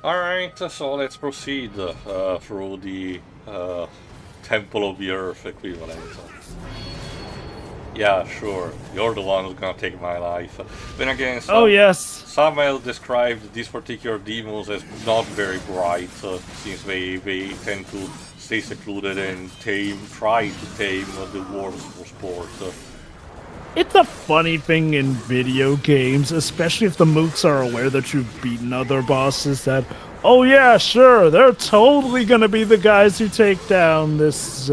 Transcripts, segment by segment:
Alright, so let's proceed through the Temple of the Earth equivalent. Yeah, sure, you're the one who's gonna take my life. Then again, Oh, yes. Samuel described these particular demons as not very bright, since they tend to stay secluded and try to tame the worms for sport. It's a funny thing in video games, especially if the mooks are aware that you've beaten other bosses, that, oh yeah, sure, they're totally gonna be the guys who take down this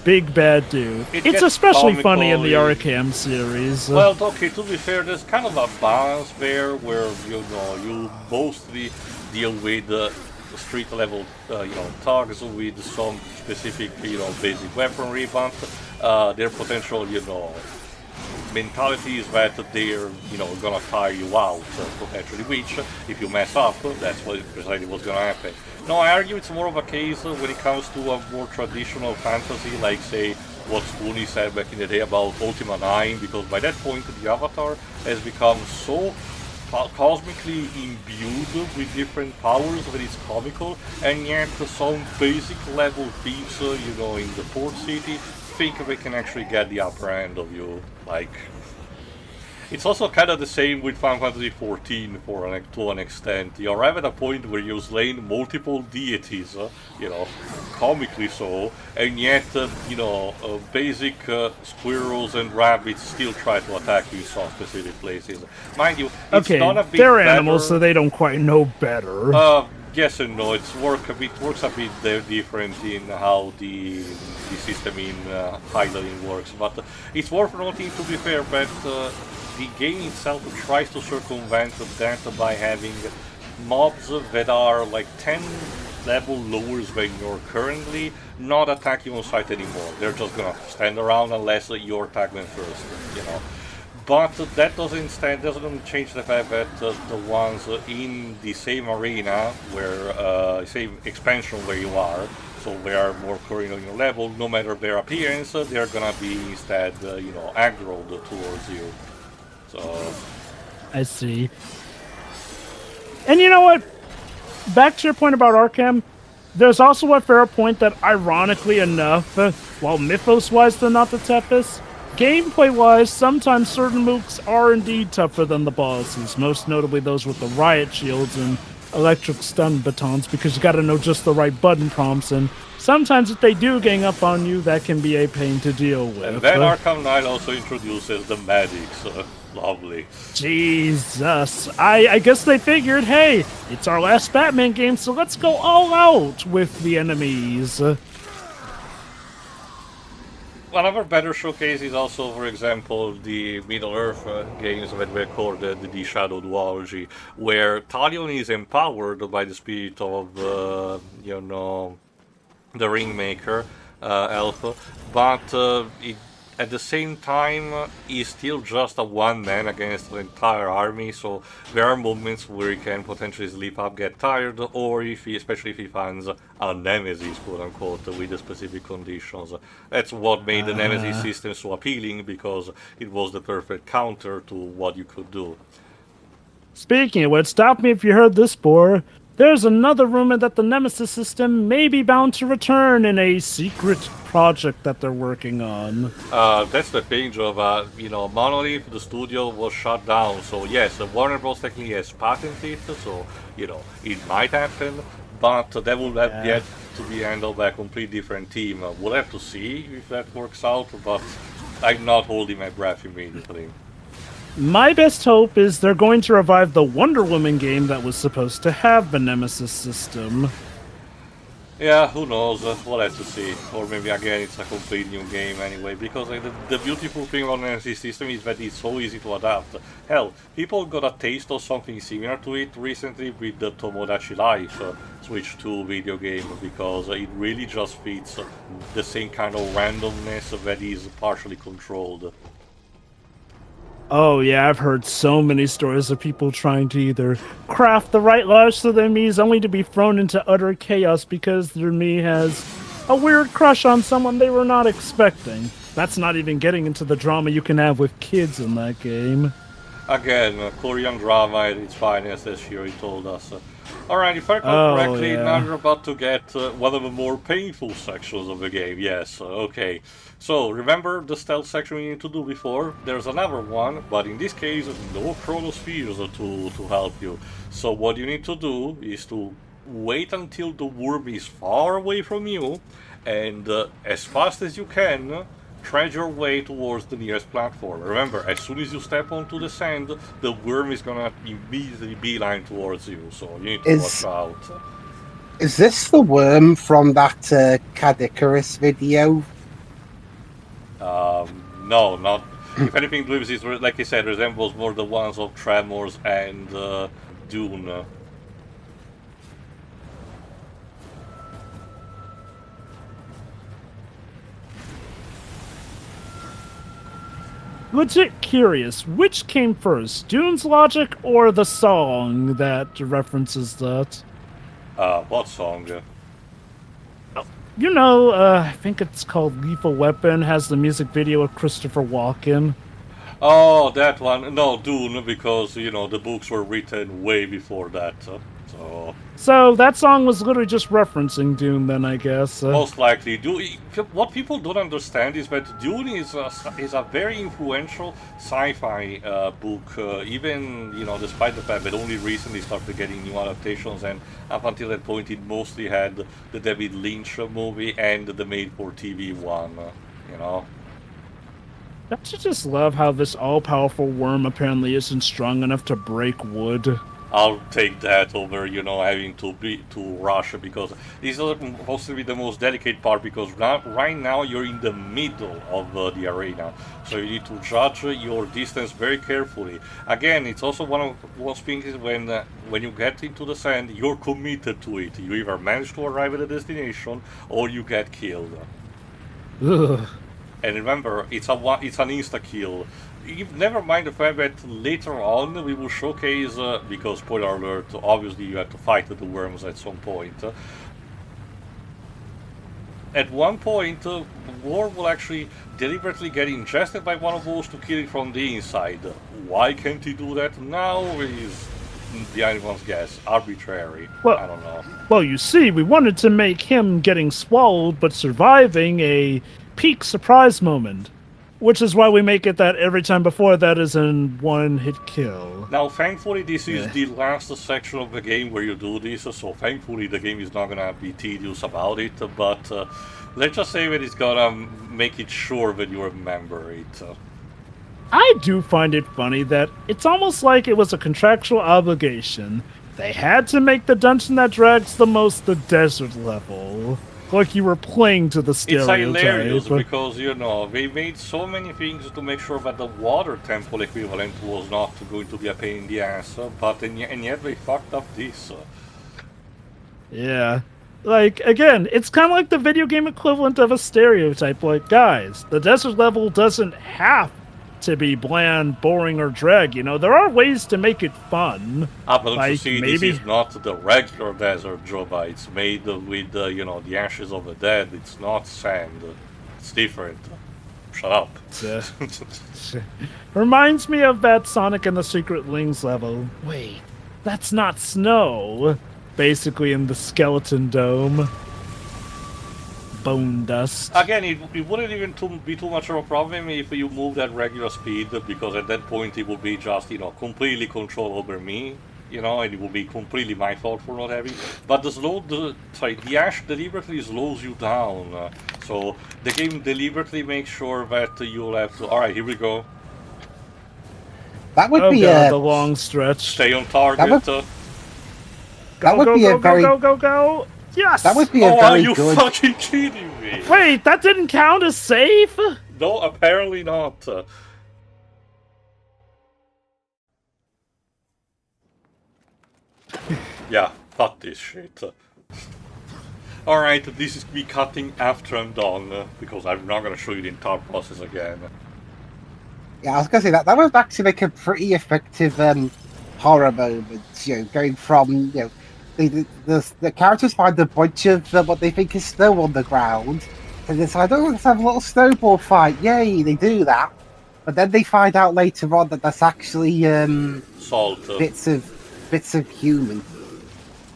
big bad dude. It It's gets especially funny in the comically. Arkham series. Well, okay, to be fair, there's kind of a balance there where, you mostly deal with street level, thugs with some specific, basic weaponry, but their potential, mentality is that they're, gonna tire you out, potentially, which, if you mess up, that's precisely what's gonna happen. No, I argue it's more of a case when it comes to a more traditional fantasy, like, say, what Spoonie said back in the day about Ultima 9, because by that point the Avatar has become so cosmically imbued with different powers that it's comical, and yet some basic level thieves, in the port city, think they can actually get the upper end of you. Like, it's also kind of the same with Final Fantasy XIV to an extent. You arrive at a point where you've slain multiple deities, comically so, and yet, basic squirrels and rabbits still try to attack you in some specific places. Mind you, it's Okay, not a bit they're better. animals, so they don't quite know better. Yes and no. Works a bit different in how the system in Hydaelyn works, but it's worth noting, to be fair, that the game itself tries to circumvent that by having mobs that are like 10 level lower than you're currently not attack you on sight anymore. They're just gonna stand around unless you attack them first. But that doesn't change the fact that the ones in the same arena, where same expansion where you are, so they are more current on your level, no matter their appearance, they're gonna be instead, aggroed towards you. So I see. And you know what? Back to your point about Arkham, there's also a fair point that, ironically enough, while mythos-wise they're not the toughest, gameplay-wise, sometimes certain mooks are indeed tougher than the bosses, most notably those with the riot shields and electric stun batons, because you gotta know just the right button prompts, and sometimes if they do gang up on you, that can be a pain to deal with. and then Arkham Knight also introduces the medics. Lovely. Jesus. I guess they figured, hey, it's our last Batman game, so let's go all out with the enemies. Another better showcase is also, for example, the Middle-earth games that we recorded, the Shadow Duology, where Talion is empowered by the spirit of, the Ringmaker, elf, but at the same time, he's still just a one-man against the entire army, so there are moments where he can potentially sleep up, get tired, or especially if he finds a nemesis, quote-unquote, with the specific conditions. That's what made the nemesis system so appealing, because it was the perfect counter to what you could do. Speaking of which, stop me if you heard this, Boar. There's another rumor that the Nemesis system may be bound to return in a secret project that they're working on. That's the thing, Joe. Monolith, the studio was shut down, so yes, Warner Bros. Technically has patented it, so, it might happen, but that will have yet to be handled by a completely different team. We'll have to see if that works out, but I'm not holding my breath immediately. My best hope is they're going to revive the Wonder Woman game that was supposed to have the Nemesis system. Yeah, who knows? We'll have to see. Or maybe again it's a complete new game anyway, because the beautiful thing about an NC system is that it's so easy to adapt. Hell, people got a taste of something similar to it recently with the Tomodachi Life Switch 2 video game, because it really just fits the same kind of randomness that is partially controlled. Oh yeah, I've heard so many stories of people trying to either craft the right lives for their Miis only to be thrown into utter chaos because their Mii has a weird crush on someone they were not expecting. That's not even getting into the drama you can have with kids in that game. Again, Korean drama at its finest, as Shiri told us. Alright, if I recall correctly, now you're about to get one of the more painful sections of the game. Yes, okay. So, remember the stealth section we need to do before? There's another one, but in this case, no chronospheres to help you. So what you need to do is to wait until the worm is far away from you, and as fast as you can, tread your way towards the nearest platform. Remember, as soon as you step onto the sand, the worm is gonna immediately beeline towards you, so you need to watch out. Is this the worm from that Cadicarus video? No, not. If anything, this like I said, resembles more the ones of Tremors and Dune. Legit curious, which came first, Dune's logic or the song that references that? What song? You know, I think it's called Lethal Weapon, has the music video of Christopher Walken. Oh, that one. No, Dune, because, you know, the books were written way before that. So that song was literally just referencing Dune, then, I guess. Most likely. What people don't understand is that Dune is a very influential sci-fi book, even, you know, despite the fact that only recently started getting new adaptations, and up until that point it mostly had the David Lynch movie and the made-for-TV one, you know. Don't you just love how this all-powerful worm apparently isn't strong enough to break wood? I'll take that over, you know, having to rush, because this is supposed to be the most delicate part, because right now you're in the middle of the arena, so you need to judge your distance very carefully. Again, it's also one of those things is when you get into the sand, you're committed to it. You either manage to arrive at the destination or you get killed. Ugh. And remember, it's an insta-kill. Never mind the fact that later on we will showcase, because spoiler alert, obviously you have to fight the worms at some point. At one point, the worm will actually deliberately get ingested by one of those to kill it from the inside. Why can't he do that now is the anyone's guess. Arbitrary. Well, I don't know. Well, you see, we wanted to make him getting swallowed but surviving a peak surprise moment. Which is why we make it that every time before that is in one-hit kill. Now, thankfully, this is the last section of the game where you do this, so thankfully the game is not gonna be tedious about it, but let's just say that it's gonna make it sure that you remember it. I do find it funny that it's almost like it was a contractual obligation. They had to make the dungeon that drags the most the desert level. Like you were playing to the stereotype. It's hilarious because, you know, they made so many things to make sure that the water temple equivalent was not going to be a pain in the ass, but and yet they fucked up this. Yeah. Like, again, it's kind of like the video game equivalent of a stereotype. Like, guys, the desert level doesn't have to be bland, boring, or drag, you know? There are ways to make it fun. But don't you see, this is not the regular desert, Joba. It's made with, you know, the ashes of the dead. It's not sand. It's different. Shut up. Reminds me of that Sonic and the Secret Lings level. Wait, that's not snow. Basically in the Skeleton Dome. Bone dust. Again, it wouldn't even be too much of a problem if you moved at regular speed, because at that point it would be just, you know, completely control over me, you know, and it would be completely my fault for not having. But the ash deliberately slows you down, so the game deliberately makes sure that you'll have to. All right, here we go. That would be the long stretch. Stay on target. That would be a very go. Yes! That would be a very good... are you fucking kidding me? Wait, that didn't count as safe? No, apparently not. Yeah, fuck this shit. Alright, this is me cutting after I'm done, because I'm not gonna show you the entire process again. Yeah, I was gonna say that was actually like a pretty effective horror moment, you know, going from, you know, the characters find a bunch of what they think is snow on the ground, and decide, oh, let's have a little snowball fight. Yay, they do that. But then they find out later on that that's actually Salt. bits of human.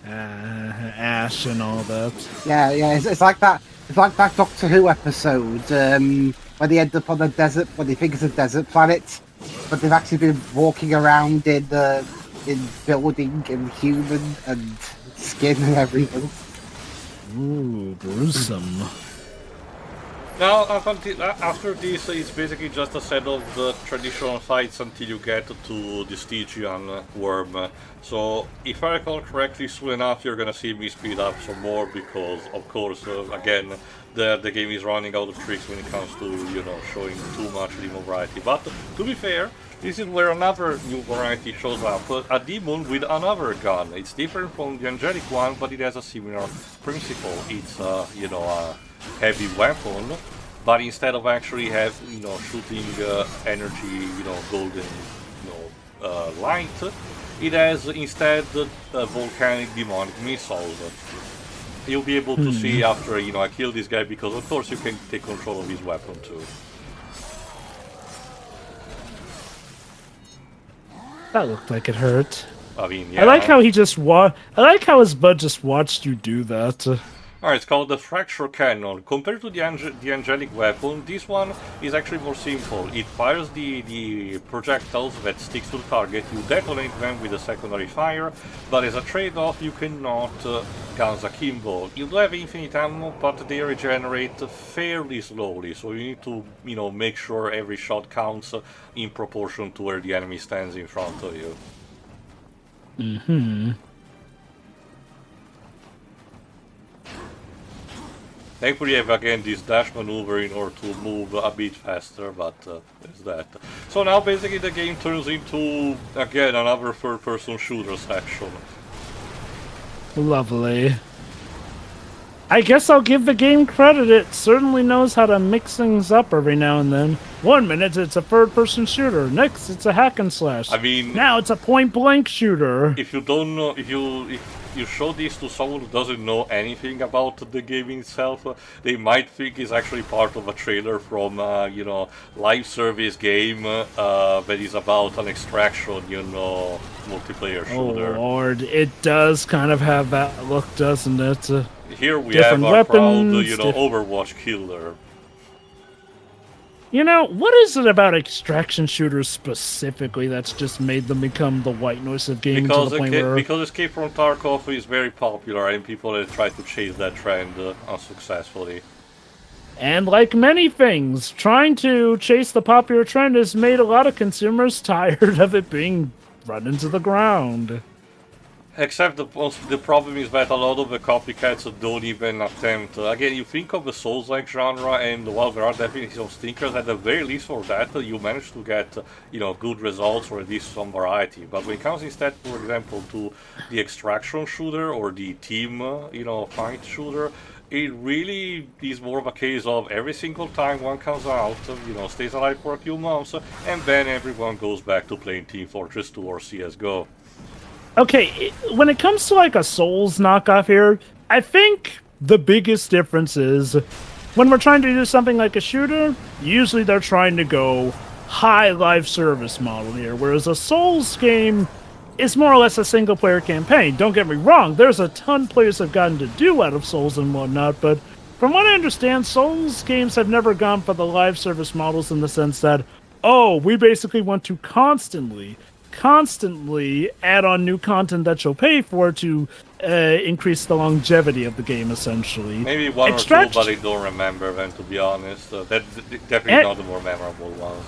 Ash and all that. Yeah, it's like that. It's like that Doctor Who episode when they end up on the desert, when they think it's a desert planet, but they've actually been walking around in building and human and skin and everything. Ooh, gruesome. Now, after this, it's basically just a set of the traditional fights until you get to the Stygian worm. So, if I recall correctly, soon enough you're gonna see me speed up some more because, of course, again, the game is running out of tricks when it comes to, you know, showing too much demon variety. But, to be fair, this is where another new variety shows up, a demon with another gun. It's different from the angelic one, but it has a similar principle. It's, you know, a heavy weapon, but instead of actually shooting energy, you know, golden, light, it has instead volcanic demonic missiles. You'll be able to see after, you know, I kill this guy, because of course you can take control of his weapon too. That looked like it hurt. I mean, yeah. I like how he just I like how his bud just watched you do that. Alright, it's called the Fracture Cannon. Compared to the angelic weapon, this one is actually more simple. It fires the projectiles that sticks to the target, you detonate them with a secondary fire, but as a trade-off you cannot guns akimbo. You do have infinite ammo, but they regenerate fairly slowly, so you need to, you know, make sure every shot counts in proportion to where the enemy stands in front of you. Mm-hmm. Thankfully, I have again this dash maneuver in order to move a bit faster, but there's that. So now basically the game turns into, again, another third-person shooter section. Lovely. I guess I'll give the game credit. It certainly knows how to mix things up every now and then. 1 minute it's a third-person shooter. Next it's a hack and slash. I mean, now it's a point-blank shooter. If you don't know, if you show this to someone who doesn't know anything about the game itself, they might think it's actually part of a trailer from, you know, live service game that is about an extraction, you know, multiplayer shooter. Oh lord, it does kind of have that look, doesn't it? Here we have our proud, you know, Overwatch killer. You know, what is it about extraction shooters specifically that's just made them become the white noise of gaming to the point where... Because Escape from Tarkov is very popular and people have tried to chase that trend unsuccessfully. And like many things, trying to chase the popular trend has made a lot of consumers tired of it being run into the ground. Except the problem is that a lot of the copycats don't even attempt. Again, you think of the Souls-like genre, and while there are definitely some stinkers, at the very least for that, you manage to get, you know, good results or at least some variety. But when it comes instead, for example, to the extraction shooter or the team, you know, fight shooter, it really is more of a case of every single time one comes out, you know, stays alive for a few months, and then everyone goes back to playing Team Fortress 2 or CSGO. Okay, when it comes to like a Souls knockoff here, I think the biggest difference is when we're trying to do something like a shooter, usually they're trying to go high live service model here, whereas a Souls game is more or less a single player campaign. Don't get me wrong, there's a ton players have gotten to do out of Souls and whatnot, but from what I understand, Souls games have never gone for the live service models in the sense that, oh, we basically want to constantly add on new content that you'll pay for to increase the longevity of the game, essentially. Maybe one or two, but I don't remember them, to be honest. That's definitely not the more memorable ones.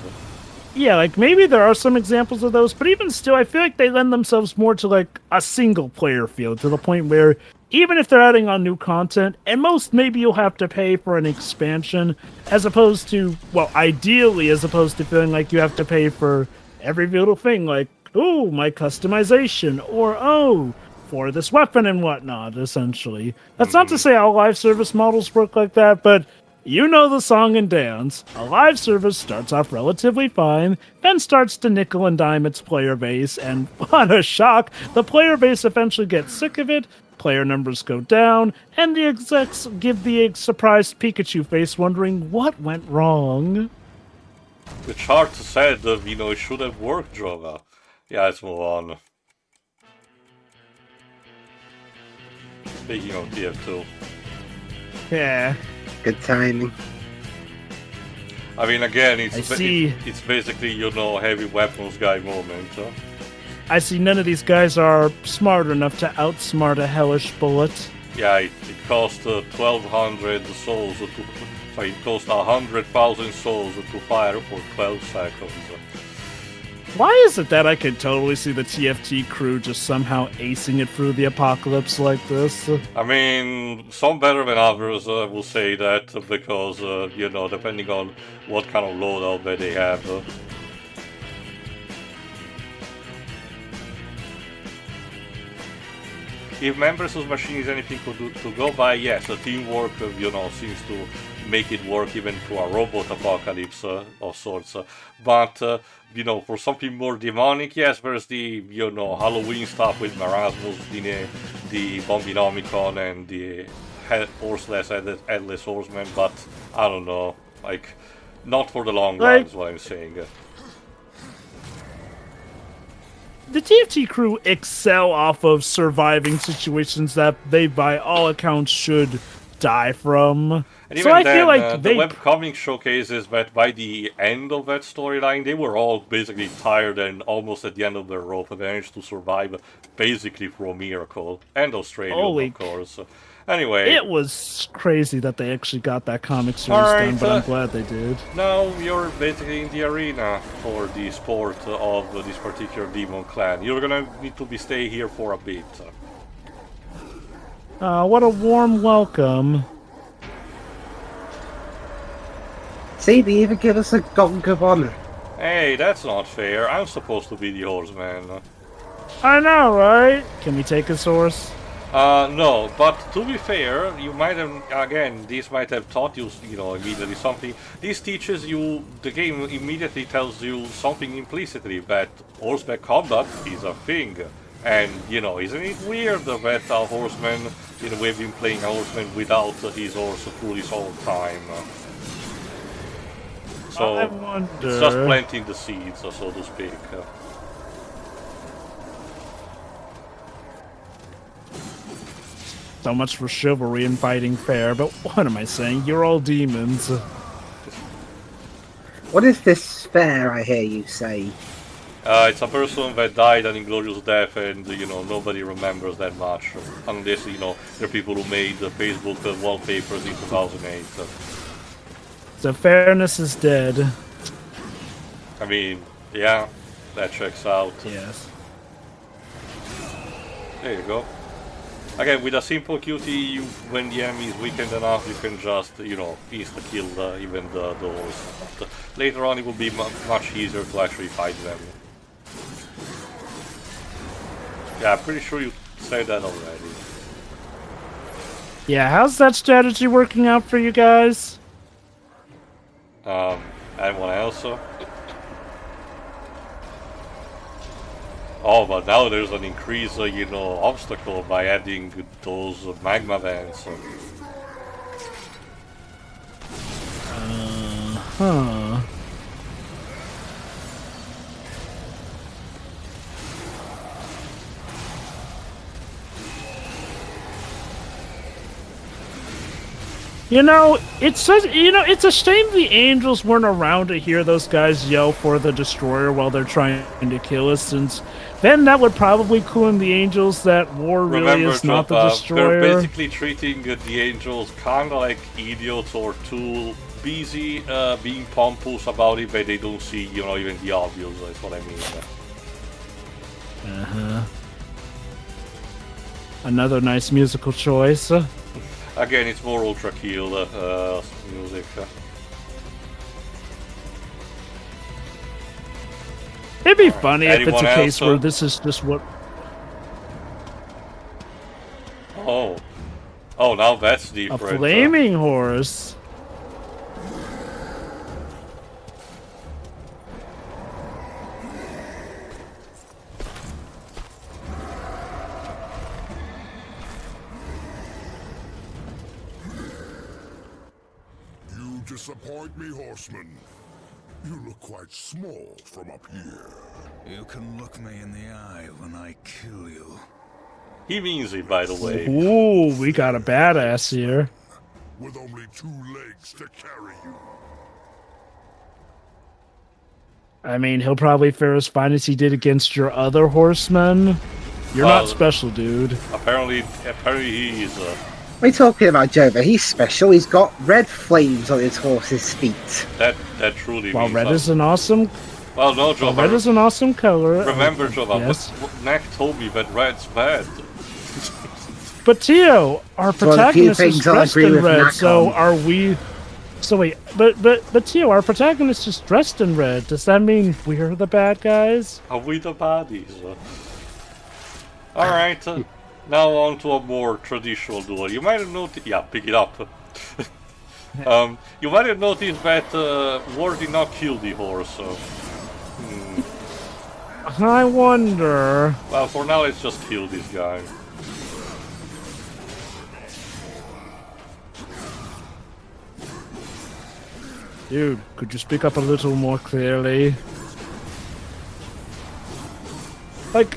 Yeah, like, maybe there are some examples of those, but even still, I feel like they lend themselves more to, like, a single-player feel, to the point where even if they're adding on new content, at most, maybe you'll have to pay for an expansion, as opposed to, well, ideally, as opposed to feeling like you have to pay for every little thing, like, oh, my customization, or, oh, for this weapon and whatnot, essentially. That's not to say all live service models work like that, but you know the song and dance. A live service starts off relatively fine, then starts to nickel and dime its player base, and what a shock, the player base eventually gets sick of it, player numbers go down, and the execs give the surprised Pikachu face wondering what went wrong. The chart said, you know, it should have worked, Jova. Yeah, let's move on. Speaking of TF2. Yeah. Good timing. I mean, again, it's basically, you know, heavy weapons guy moment. I see none of these guys are smart enough to outsmart a hellish bullet. Yeah, it cost 1,200 souls to... Sorry, it cost 100,000 souls to fire for 12 seconds. Why is it that I can totally see the TFT crew just somehow acing it through the apocalypse like this? I mean, some better than others, will say that, because, you know, depending on what kind of loadout that they have. If members of machine is anything to go by, yes, teamwork, you know, seems to make it work even through a robot apocalypse of sorts. But, you know, for something more demonic, yes, there's the, you know, Halloween stuff with Marasmus, the Bombinomicon, and the Horseless Headless Horseman, but I don't know, like, not for the long run is what I'm saying. The TFT crew excel off of surviving situations that they, by all accounts, should die from. And so even I then, feel like the webcomic showcases that by the end of that storyline, they were all basically tired and almost at the end of their rope, and managed to survive basically through a miracle. And Australia, of course. Anyway. It was crazy that they actually got that comic series done, but I'm glad they did. Now you're basically in the arena for the sport of this particular demon clan. You're gonna need to stay here for a bit. What a warm welcome. See, they even give us a gong of honor. Hey, that's not fair. I'm supposed to be the horseman. I know, right? Can we take his horse? No, but to be fair, you might have, again, this might have taught you, you know, immediately something. This teaches you, the game immediately tells you something implicitly, that horseback combat is a thing. And, you know, isn't it weird that a horseman, you know, we've been playing a horseman without his horse through this whole time. So, I wonder... it's just planting the seeds, so to speak. So much for chivalry and fighting fair, but what am I saying? You're all demons. What is this fair I hear you say? It's a person that died an inglorious death, and, you know, nobody remembers that much. Unless, you know, there are people who made the Facebook wallpapers in 2008. So fairness is dead. I mean, yeah, that checks out. Yes. There you go. Again, with a simple QT, when the enemy is weakened enough, you can just, you know, insta-kill even the horse. But later on, it will be much easier to actually fight them. Yeah, I'm pretty sure you said that already. Yeah, how's that strategy working out for you guys? Anyone else? Oh, but now there's an increased, you know, obstacle by adding those magma vents. Huh. You know, it's a shame the angels weren't around to hear those guys yell for the destroyer while they're trying to kill us, since then that would probably clue in the angels that war really is not the destroyer. They're basically treating the angels kind of like idiots or too busy being pompous about it, but they don't see, you know, even the obvious. That's what I mean. Uh-huh. Another nice musical choice. Again, it's more Ultra Kill music. It'd be funny if it's a case where this is just what... Oh. Oh, now that's different. A flaming horse. Disappoint me, horseman. You look quite small from up here. You can look me in the eye when I kill you. He means it, by the way. Ooh, we got a badass here. With only 2 legs to carry you. I mean, he'll probably fare as fine as he did against your other horsemen. You're not special, dude. Apparently he is. What are you talking about, Jova? He's special. He's got red flames on his horse's feet. That truly Well, means. red is an awesome. Well, no, Joe. Red is an awesome color. Remember, Joe, yes. what Mac told me that red's bad. But Tio, our protagonist is dressed in red, so are we? So wait, but Tio, our protagonist is dressed in red. Does that mean we're the bad guys? Are we the baddies? Alright, now on to a more traditional duel. You might have noticed... Yeah, pick it up. You might have noticed that War did not kill the horse. I wonder... Well, for now, let's just kill this guy. Dude, could you speak up a little more clearly? Like,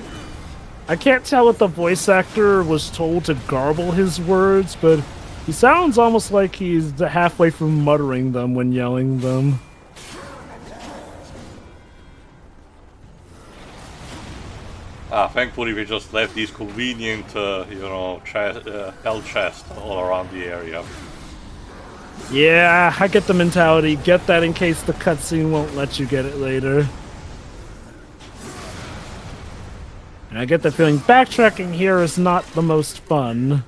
I can't tell if the voice actor was told to garble his words, but he sounds almost like he's halfway from muttering them when yelling them. Thankfully we just left these convenient, hell chests all around the area. Yeah, I get the mentality. Get that in case the cutscene won't let you get it later. And I get the feeling backtracking here is not the most fun.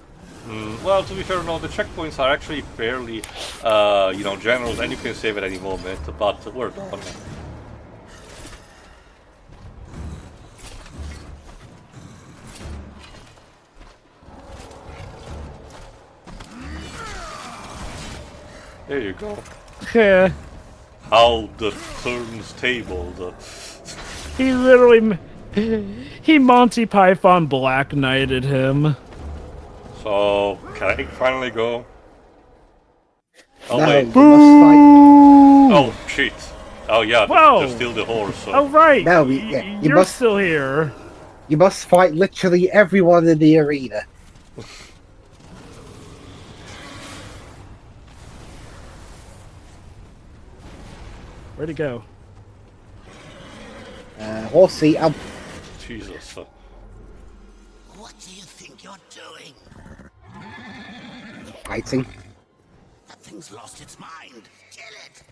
Well, to be fair, no, the checkpoints are actually fairly, generous, and you can save at any moment, but we're done. There you go. Yeah. How the turns tabled. He literally... He Monty Python Black Knighted him. So, can I finally go? Oh, No, wait. you must fight. Oh, shit. Oh, yeah, there's still the horse. So. Oh, right. No, You're still here. You must fight literally everyone in the arena. Where'd he go? Horsey, Jesus. What do you think you're doing? fighting. That thing's lost its mind. Kill it!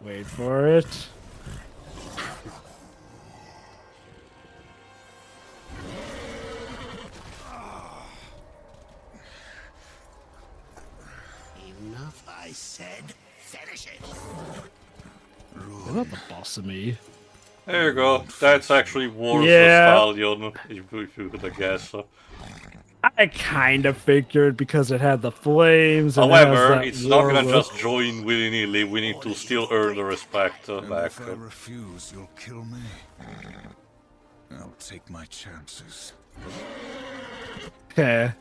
Wait for it. Enough, I said. Finish it! You're not the boss of me. There you go. That's actually War's stallion, if you could guess. I kind of figured because it had the flames. And However, it it's not gonna just join willy-nilly. We need to still earn the respect back. If I refuse, you'll kill me. I'll take my chances. Okay.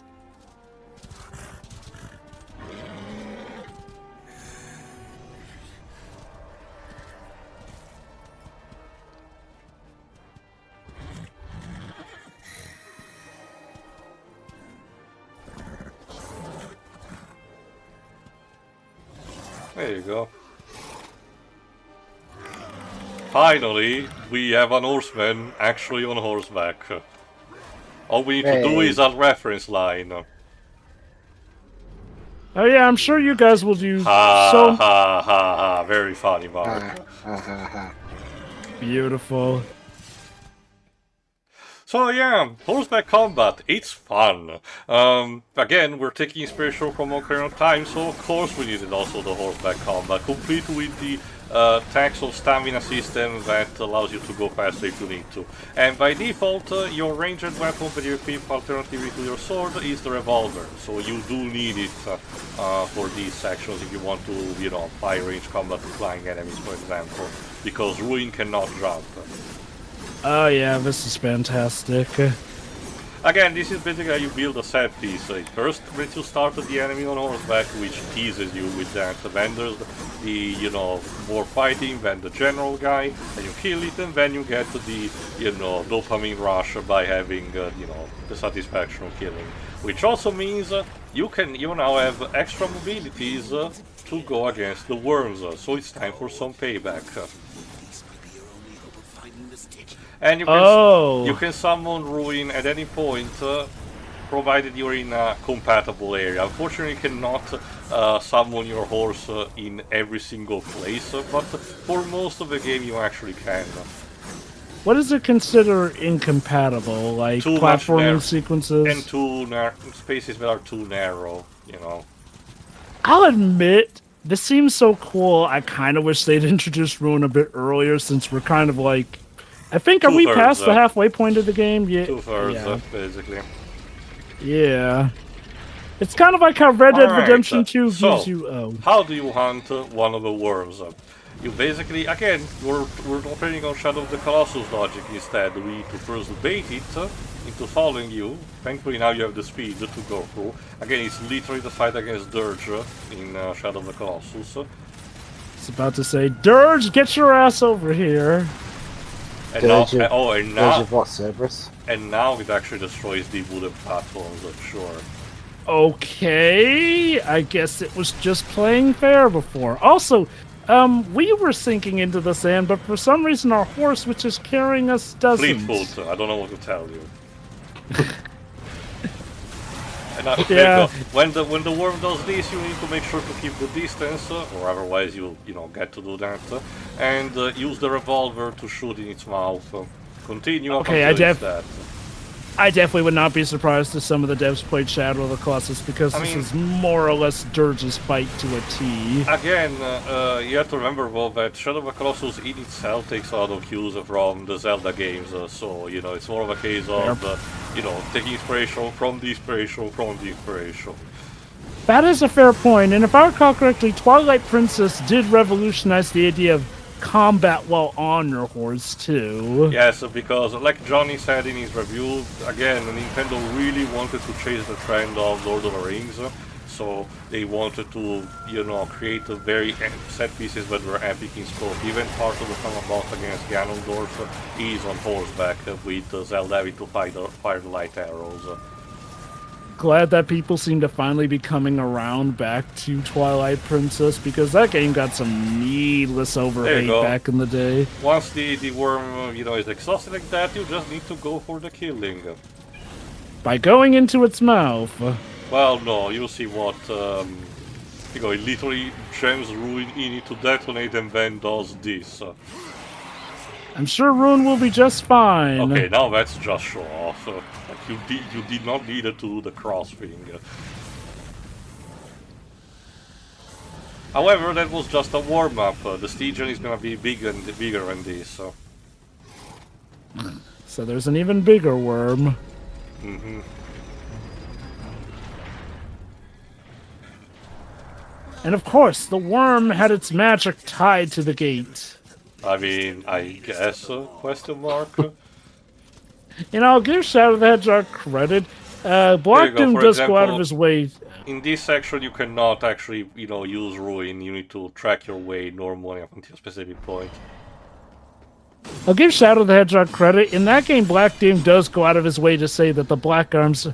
There you go. Finally, we have an horseman actually on horseback. All we need to do is a reference line. Oh yeah, I'm sure you guys will do Ha so ha ha ha! Very funny, Mark. beautiful. So yeah, horseback combat, it's fun. Again, we're taking inspiration from Ocarina of Time, so of course we needed also the horseback combat, complete with the taxal stamina system that allows you to go faster if you need to. And by default, your ranged weapon that you equip alternatively to your sword is the revolver, so you do need it for these sections if you want to, high range combat with flying enemies, for example, because Ruin cannot jump. Oh yeah, this is fantastic. Again, this is basically how you build a set piece. First, when you start the enemy on horseback, which teases you with that. Then there's the, more fighting, then the general guy, and you kill it, and then you get the, dopamine rush by having, the satisfaction of killing. Which also means you now have extra mobilities to go against the worms, so it's time for some payback. And you can summon Ruin at any point, provided you're in a compatible area. Unfortunately, you cannot summon your horse in every single place, but for most of the game you actually can. What does it consider incompatible? Like platforming sequences? And spaces that are too narrow, I'll admit, this seems so cool. I kind of wish they'd introduced Ruin a bit earlier, since we're kind of like... I think, are we past the halfway point of the game? Yeah. 2/3, basically. Yeah. It's kind of like how Red Dead Redemption 2 gives you... How do you hunt one of the worms? You basically, again, we're operating on Shadow of the Colossus logic instead. We need to first bait it into following you. Thankfully now you have the speed to go through. Again, it's literally the fight against Dirge in Shadow of the Colossus. It's about to say, Dirge, get your ass over here. And now what, Cerberus? And now it actually destroys the wooden platforms, sure. Okay, I guess it was just playing fair before. Also, we were sinking into the sand, but for some reason our horse, which is carrying us, doesn't. Fleetfoot, I don't know what to tell you. And when the worm does this, you need to make sure to keep the distance, or otherwise you'll get to do that, and use the revolver to shoot in its mouth. Continue up until it's dead. I definitely would not be surprised if some of the devs played Shadow of the Colossus, because this is more or less Dirge's fight to a T. Again, you have to remember, well, that Shadow of the Colossus in itself takes a lot of cues from the Zelda games, so, it's more of a case of, taking inspiration from the inspiration from the inspiration. That is a fair point, and if I recall correctly, Twilight Princess did revolutionize the idea of combat while on your horse too. Yes, because like Johnny said in his review, again, Nintendo really wanted to chase the trend of Lord of the Rings, so they wanted to, create a very set pieces that were epic in scope. Even part of the final boss against Ganondorf is on horseback with Zelda having to fire the light arrows. Glad that people seem to finally be coming around back to Twilight Princess, because that game got some needless overhate back in the day. Once the worm, is exhausted like that, you just need to go for the killing. By going into its mouth. Well, no, you'll see what, it literally jams Ruin in it to detonate and then does this. I'm sure Ruin will be just fine. Okay, now that's just show off. You did not need to do the cross thing. However, that was just a warm-up. The Stygian is gonna be bigger than this. So there's an even bigger worm. Mm-hmm. And of course, the worm had its magic tied to the gate. I mean, I guess, question mark? Give Shadow the Hedgehog credit. Black Doom does go out of his way. In this section, you cannot actually, use Ruin. You need to track your way normally up until a specific point. I'll give Shadow the Hedgehog credit. In that game, Black Doom does go out of his way to say that the Black Arms'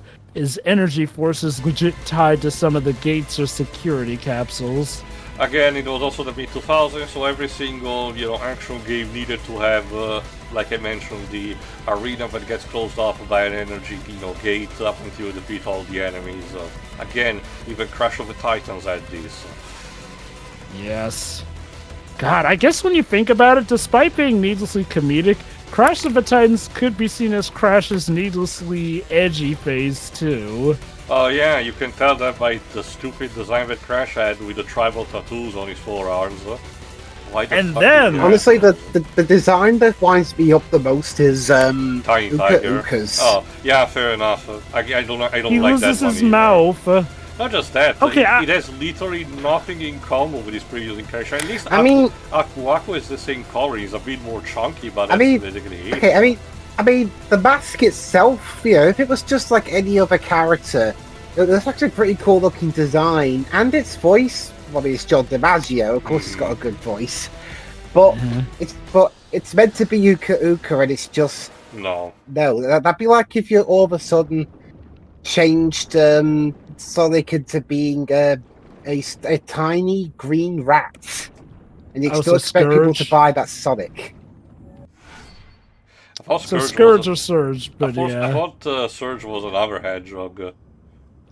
energy force is legit tied to some of the gates or security capsules. Again, it was also the mid-2000s, so every single, action game needed to have, like I mentioned, the arena that gets closed off by an energy, gate up until you defeat all the enemies. Again, even Crash of the Titans had this. Yes. God, I guess when you think about it, despite being needlessly comedic, Crash of the Titans could be seen as Crash's needlessly edgy phase too. Oh yeah, you can tell that by the stupid design that Crash had with the tribal tattoos on his forearms. Honestly, the design that winds me up the most is Tiny Tiger. Uka's. Oh yeah, fair enough. I don't like that one. He loses his mouth. Not just that. Okay, it has literally nothing in common with his previous incarnation. At least Aku is the same color. He's a bit more chunky, but that's basically it. Okay, I mean, the mask itself, if it was just like any other character, it's actually a pretty cool looking design. And its voice, well, it's John DiMaggio, of course, it's got a good voice. But it's meant to be Uka Uka, and it's just No. that'd be like if you all of a sudden changed Sonic into being a tiny green rat, and you still expect people to buy that Sonic. So Scourge or Surge, but I thought Surge was another hedgehog.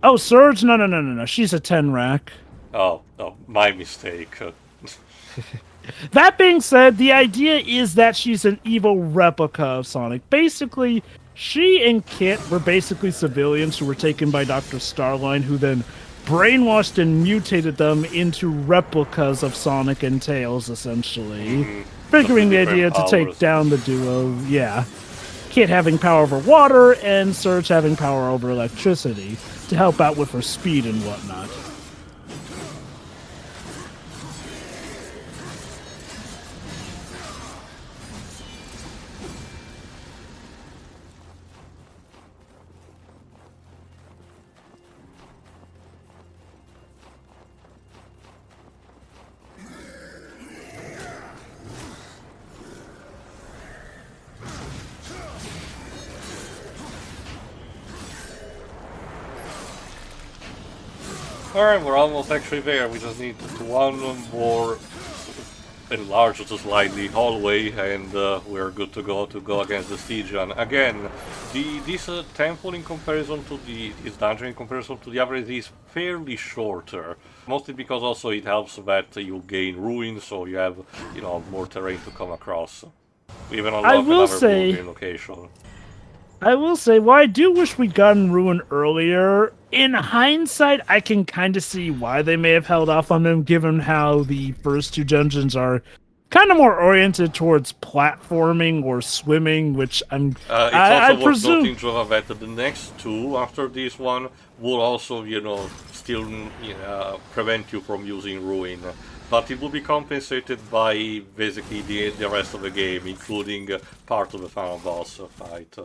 Oh, Surge? No. She's a 10 rack. Oh, my mistake. That being said, the idea is that she's an evil replica of Sonic. Basically, she and Kit were basically civilians who were taken by Dr. Starline, who then brainwashed and mutated them into replicas of Sonic and Tails, essentially. Figuring the idea to take down the duo, yeah. Kit having power over water, and Surge having power over electricity, to help out with her speed and whatnot. Alright, we're almost actually there. We just need one more enlarge the slightly hallway, and we're good to go against the Stygian. Again, this temple in comparison to this dungeon in comparison to the average is fairly shorter. Mostly because also it helps that you gain ruins, so you have more terrain to come across. We even unlock another game location. I will say, while I do wish we'd gotten Ruin earlier, in hindsight, I can kind of see why they may have held off on them, given how the first two dungeons are kind of more oriented towards platforming or swimming, which I presume... It's also worth noting, that the next two, after this one, will also, still prevent you from using Ruin. But it will be compensated by basically the rest of the game, including part of the final boss fight.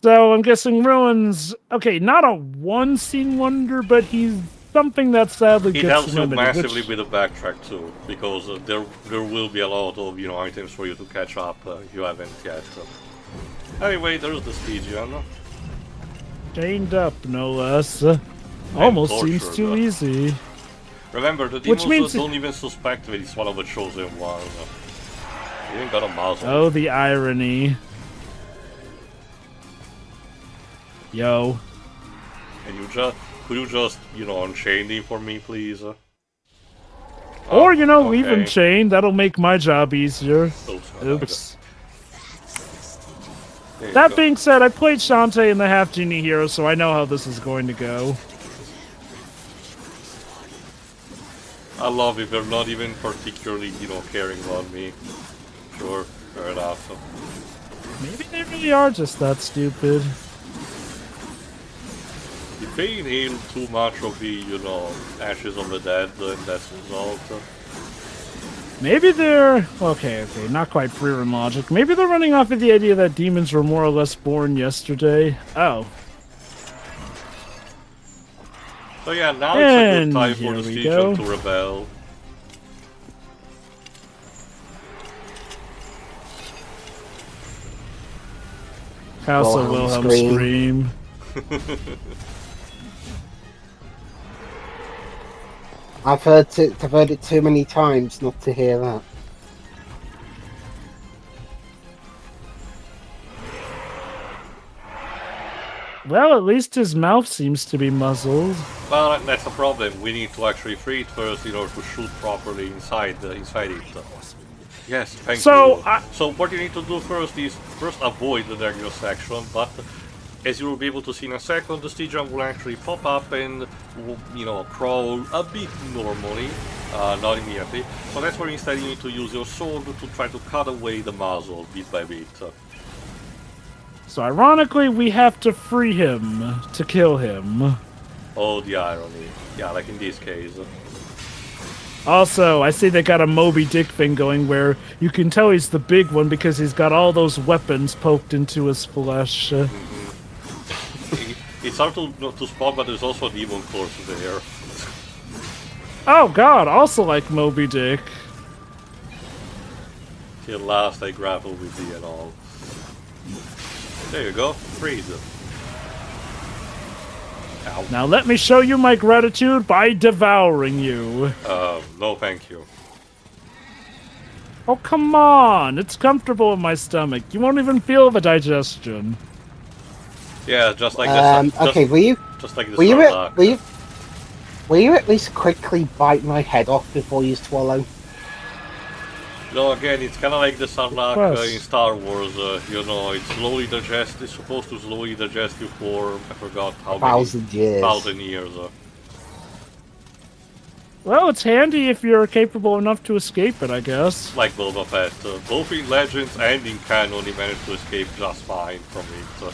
So I'm guessing Ruin's, okay, not a one-scene wonder, but he's something that sadly gets limited. It helps you massively with the backtrack too, because there will be a lot of items for you to catch up if you haven't yet. Anyway, there's the Stygian. Chained up, no less. Almost seems too easy. Remember, the demons don't even suspect that it's one of the chosen ones. You even got a muzzle. Oh, the irony. Yo. And could you just, unchain him for me, please? Or, leave him chained. That'll make my job easier. Oops. That being said, I played Shantae in the Half Genie Hero, so I know how this is going to go. I love it. They're not even particularly, caring about me. Sure, fair enough. Maybe they really are just that stupid. If they inhale too much of the, ashes of the dead, then that's the result. Maybe they're... Okay, not quite free-run logic. Maybe they're running off of the idea that demons were more or less born yesterday. Oh. So yeah, now it's a good time for the Stygian to rebel. House of Wilhelm Scream. I've heard it too many times not to hear that. Well, at least his mouth seems to be muzzled. Well, that's a problem. We need to actually free it first in order to shoot properly inside it. Yes, thank you. So what you need to do first is avoid the regular section, but as you will be able to see in a second, the Stygian will actually pop up and, crawl a bit normally, not immediately. So that's where instead you need to use your sword to try to cut away the muzzle bit by bit. So ironically, we have to free him to kill him. Oh, the irony. Yeah, like in this case. Also, I see they got a Moby Dick thing going where you can tell he's the big one because he's got all those weapons poked into his flesh. It's hard to spot, but there's also a demon course there. Oh god, also like Moby Dick. Till last I grapple with the and all. There you go, freeze. Ow. Now let me show you my gratitude by devouring you. No thank you. Oh, come on. It's comfortable in my stomach. You won't even feel the digestion. Yeah, just like this. Okay, will you? Just like this. Will you at least quickly bite my head off before you swallow? No, again, it's kind of like the Sarlacc Yes. in Star Wars. You know, it's slowly digest. It's supposed to slowly digest you for I forgot how many 1,000 years. 1,000 years. Well, it's handy if you're capable enough to escape it, I guess. Like Boba Fett. Both in Legends and in canon, he managed to escape just fine from it.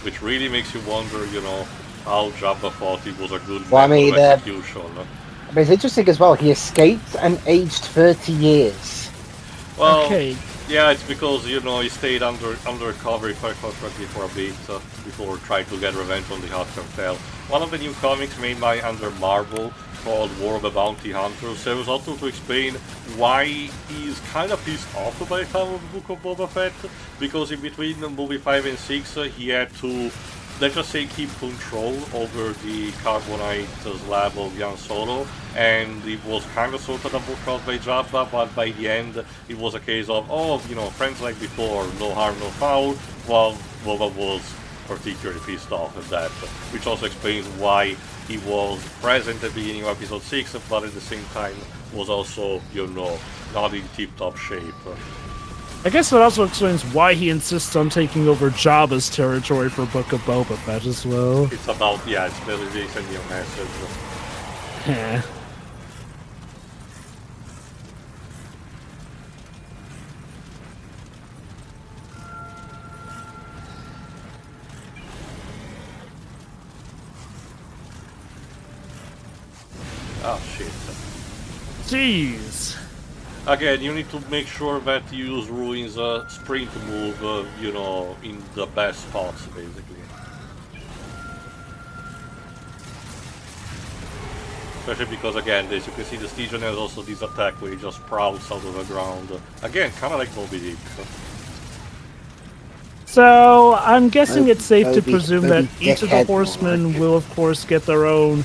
Which really makes you wonder, you know, how Jabba thought he was a good method of execution. But it's interesting as well. He escaped and aged 30 years. Well, Okay. yeah, it's because, you know, he stayed undercover quite correctly for a bit before trying to get revenge on the Hutt cartel. One of the new comics made by under Marvel called War of the Bounty Hunters serves also to explain why he's kind of pissed off by the time of the Book of Boba Fett, because in between movie 5 and 6 he had to, let's just say, keep control over the Carbonite lab of Han Solo, and it was kind of sort of booked out by Jabba, but by the end it was a case of, oh, you know, friends like before, no harm, no foul, while Boba was particularly pissed off at that, which also explains why he was present at the beginning of episode 6, but at the same time was also, you know, not in tip-top shape. I guess that also explains why he insists on taking over Jabba's territory for Book of Boba Fett as well. It's about, yeah, it's basically sending a message. Heh. Oh shit. Jeez. Again, you need to make sure that you use Ruin's sprint move, you know, in the best spots, basically. Especially because, again, as you can see, the Stygian has also this attack where he just prowls out of the ground. Again, kind of like Moby Dick. So, I'm guessing it's safe to presume that Moby each of the Dickhead. horsemen will, of course, get their own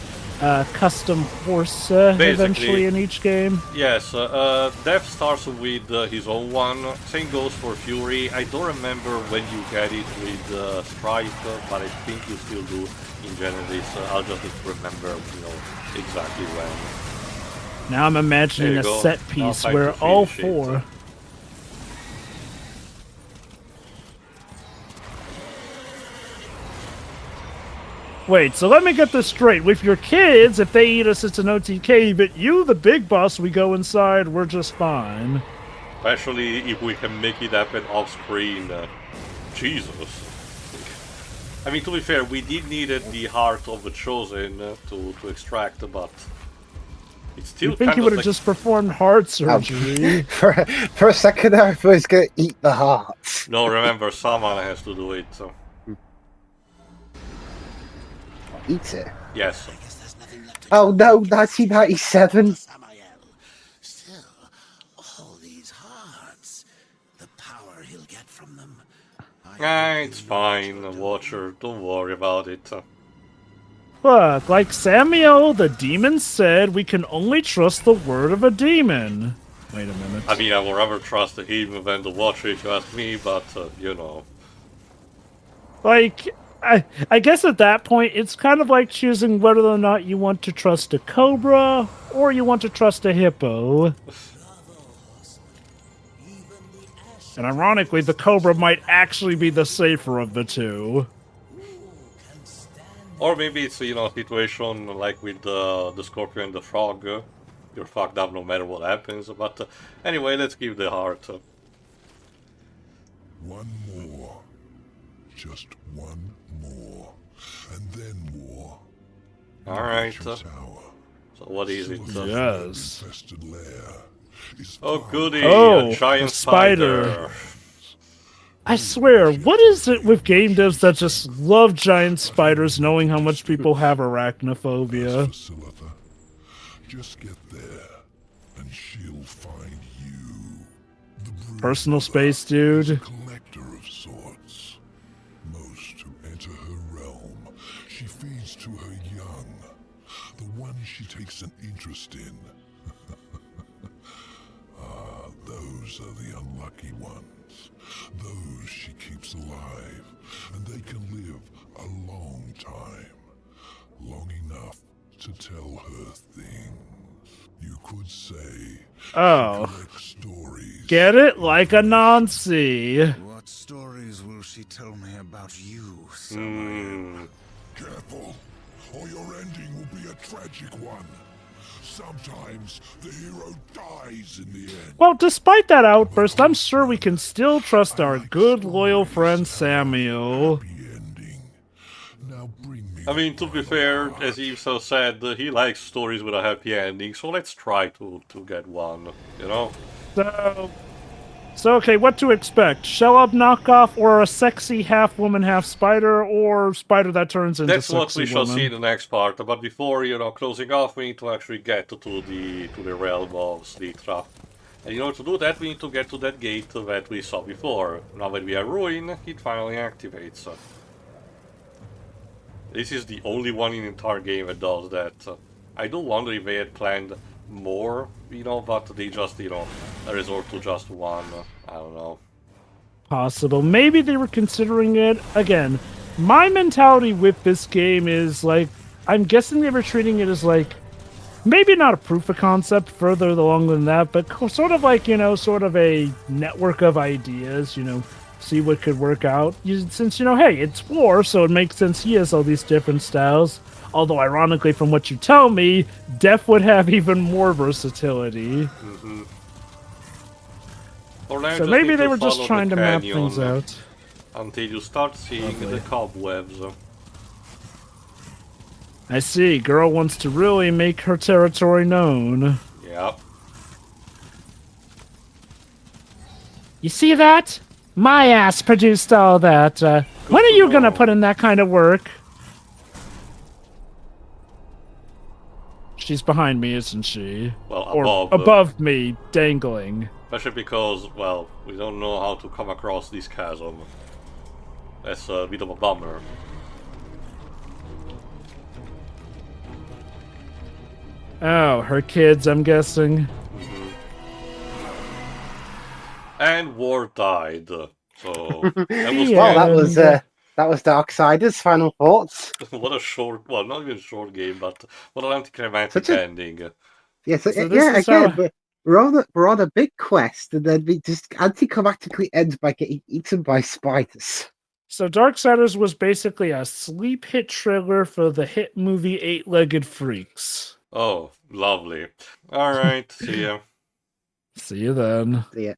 custom horse eventually in each game. Yes, Death starts with his own one. Same goes for Fury. I don't remember when you get it with Strife, but I think you still do in Genesis. I'll just need to remember, you know, exactly when. Now I'm imagining There a you go. set Now piece time where to all finish it. four... Wait, so let me get this straight. With your kids, if they eat us, it's an OTK, but you, the big boss, we go inside, we're just fine. Especially if we can make it happen off screen. Jesus. I mean, to be fair, we did need the heart of the Chosen to extract, but it's still You think kind you of would have like... just performed heart surgery? For a second, I thought he was going to eat the heart. No, remember, someone has to do it. So. Eat it. Yes. I guess there's nothing left to Oh no, 1997. Samael. Still, all these hearts. The power he'll get from them. It's fine, Watcher. Don't worry about it. Look, like Samuel, the demon said, we can only trust the word of a demon. Wait a minute. I mean, I would rather trust him than the Watcher if you ask me, but, you know. Like, I guess at that point, it's kind of like choosing whether or not you want to trust a cobra or you want to trust a hippo. And ironically, the cobra might actually be the safer of the two. Or maybe it's, you know, a situation like with the Scorpion and the Frog. You're fucked up no matter what happens, but anyway, let's give the heart. One more. Just one more. And then more. Alright. Your tower. So what is it? Yes. Infested lair is Oh goody, Oh, a giant a spider. spider. I swear, what is it with game devs that just love giant spiders knowing how much people have arachnophobia? Facilita. Just get there, and she'll find you. The Personal Broodmother space, is dude. a collector of sorts. Most who enter her realm, she feeds to her young, the ones she takes an interest in. Those are the unlucky ones. Those she keeps alive, and they can live a long time. Long enough to tell her things. You could say Oh. she collects stories. Get it? Like a Nancy. What stories will she tell me about you, Summer? Careful, or your ending will be a tragic one. Sometimes the hero dies in the end. Well, despite that outburst, I'm sure we can still trust our good, loyal friend Samuel. Happy ending. Now bring me I mean, to be fair, as Eve so said, he likes stories with a happy ending, so let's try to get one, you know? So okay, what to expect? Shell-up knockoff, or a sexy half-woman, half-spider, or spider that turns into That's sexy what we shall woman? see in the next part, but before, closing off, we need to actually get to the realm of Slitra. And in order to do that, we need to get to that gate that we saw before. Now that we are ruined, it finally activates. This is the only one in the entire game that does that. I do wonder if they had planned more, but they just, resort to just one. I don't know. Possible. Maybe they were considering it. Again, my mentality with this game is like, I'm guessing they were treating it as like, maybe not a proof of concept further along than that, but sort of like, sort of a network of ideas, see what could work out. Since, hey, it's war, so it makes sense he has all these different styles. Although, ironically, from what you tell me, Def would have even more versatility. Mm-hmm. So maybe they were just trying to map things out. Until you start seeing the cobwebs. I see. Girl wants to really make her territory known. Yep. You see that? My ass produced all that. When are you gonna put in that kind of work? She's behind me, isn't she? Well, or above me, dangling. Especially because, well, we don't know how to come across this chasm. That's a bit of a bummer. Oh, her kids, I'm guessing. And War died. So that was Well, that was Darksiders' final thoughts. what a short, well, not even a short game, but what an anticlimactic ending. Yes, So yeah, again, but we're on a big quest, and then we just anticlimactically end by getting eaten by spiders. So Darksiders was basically a sleep hit trailer for the hit movie Eight-Legged Freaks. Oh, lovely. Alright, see ya. See you then. Yeah.